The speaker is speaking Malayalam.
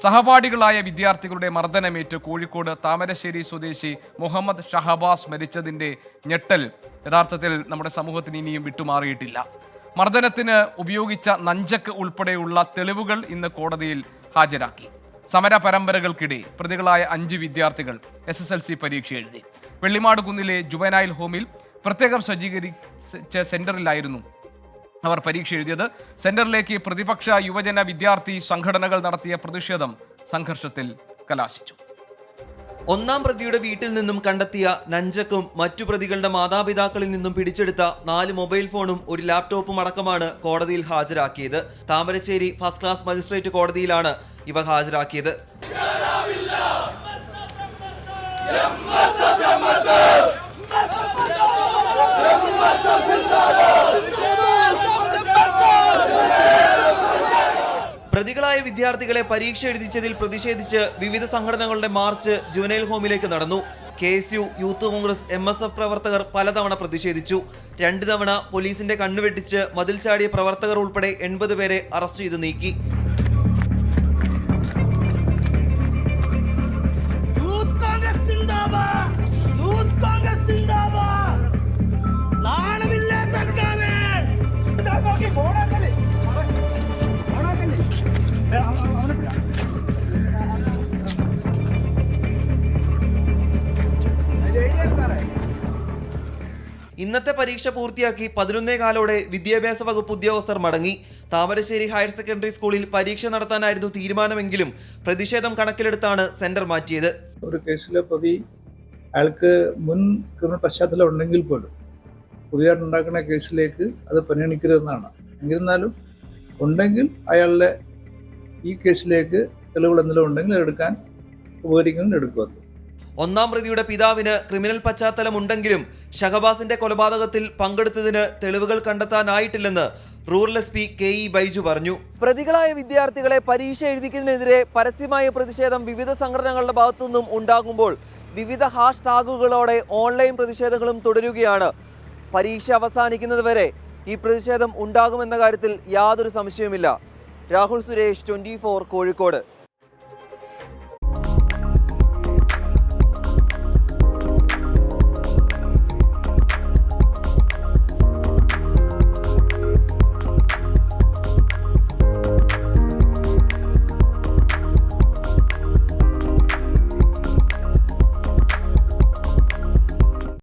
സഹപാഠികളായ വിദ്യാർത്ഥികളുടെ മർദ്ദനമേറ്റ് കോഴിക്കോട് താമരശ്ശേരി സ്വദേശി മുഹമ്മദ് ഷഹബാസ് മരിച്ചതിന്റെ ഞെട്ടൽ യഥാർത്ഥത്തിൽ നമ്മുടെ സമൂഹത്തിന് ഇനിയും വിട്ടുമാറിയിട്ടില്ല. മർദ്ദനത്തിന് ഉപയോഗിച്ച നഞ്ചക്ക് ഉൾപ്പെടെയുള്ള തെളിവുകൾ ഇന്ന് കോടതിയിൽ ഹാജരാക്കി. സമര പരമ്പരകൾക്കിടെ പ്രതികളായ 5 വിദ്യാർത്ഥികൾ SSLC പരീക്ഷ എഴുതി. വെള്ളിമാട് കുന്നിലെ ജുവനൈൽ ഹോമിൽ പ്രത്യേകം സജ്ജീകരിച്ച സെന്ററിലായിരുന്നു അവർ പരീക്ഷ എഴുതിയത്. സെന്ററിലേക്ക് പ്രതിപക്ഷ യുവജന വിദ്യാർത്ഥി സംഘടനകൾ നടത്തിയ പ്രതിഷേധം സംഘർഷത്തിൽ കലാശിച്ചു. ഒന്നാം പ്രതിയുടെ വീട്ടിൽ നിന്നും കണ്ടെത്തിയ നഞ്ചക്കും മറ്റു പ്രതികളുടെ മാതാപിതാക്കളിൽ നിന്നും പിടിച്ചെടുത്ത 4 മൊബൈൽ ഫോണും ഒരു ലാപ്ടോപ്പും അടക്കമാണ് കോടതിയിൽ ഹാജരാക്കിയത്. താമരശ്ശേരി ഫസ്റ്റ് ക്ലാസ് മജിസ്ട്രേറ്റ് കോടതിയിലാണ് ഇവ ഹാജരാക്കിയത്. പ്രതികളായ വിദ്യാർത്ഥികളെ പരീക്ഷ എഴുതിച്ചതിൽ പ്രതിഷേധിച്ച് വിവിധ സംഘടനകളുടെ മാർച്ച് ജുവനൈൽ ഹോമിലേക്ക് നടന്നു. KSU, യൂത്ത് കോൺഗ്രസ്, MSF പ്രവർത്തകർ പലതവണ പ്രതിഷേധിച്ചു. 2 തവണ പോലീസിന്റെ കണ്ണുവെട്ടിച്ച് മതിൽ ചാടിയ പ്രവർത്തകർ ഉൾപ്പെടെ 80 പേരെ അറസ്റ്റ് ചെയ്തു നീക്കി. ഇന്നത്തെ പരീക്ഷ പൂർത്തിയാക്കി 11:15 വിദ്യാഭ്യാസ വകുപ്പ് ഉദ്യോഗസ്ഥർ മടങ്ങി. താമരശ്ശേരി ഹയർ സെക്കൻഡറി സ്കൂളിൽ പരീക്ഷ നടത്താനായിരുന്നു തീരുമാനമെങ്കിലും പ്രതിഷേധം കണക്കിലെടുത്താണ് സെന്റർ മാറ്റിയത്. ഒരു കേസിലെ പ്രതി അയാൾക്ക് മുൻ ക്രിമിനൽ പശ്ചാത്തലം ഉണ്ടെങ്കിൽ പോലും പുതിയതായിട്ട് ഉണ്ടാക്കുന്ന കേസിലേക്ക് അത് പരിഗണിക്കരുതെന്നാണ്. എന്നിരുന്നാലും ഉണ്ടെങ്കിൽ അയാളുടെ ഈ കേസിലേക്ക് തെളിവുകൾ എന്തെങ്കിലും ഉണ്ടെങ്കിൽ എടുക്കാൻ ഉപകരിക്കുന്നത് എടുക്കുക. ഒന്നാം പ്രതിയുടെ പിതാവിന് ക്രിമിനൽ പശ്ചാത്തലം ഉണ്ടെങ്കിലും ഷഹബാസിന്റെ കൊലപാതകത്തിൽ പങ്കെടുത്തതിന് തെളിവുകൾ കണ്ടെത്താനായിട്ടില്ലെന്ന് റൂറൽ SP KE ബൈജു പറഞ്ഞു. പ്രതികളായ വിദ്യാർത്ഥികളെ പരീക്ഷ എഴുതിക്കുന്നതിനെതിരെ പരസ്യമായ പ്രതിഷേധം വിവിധ സംഘടനകളുടെ ഭാഗത്തു നിന്നും ഉണ്ടാകുമ്പോൾ വിവിധ #കളോടെ ഓൺലൈൻ പ്രതിഷേധങ്ങളും തുടരുകയാണ്. പരീക്ഷ അവസാനിക്കുന്നതുവരെ ഈ പ്രതിഷേധം ഉണ്ടാകുമെന്ന കാര്യത്തിൽ യാതൊരു സംശയവുമില്ല. രാഹുൽ സുരേഷ്, 24 കോഴിക്കോട്.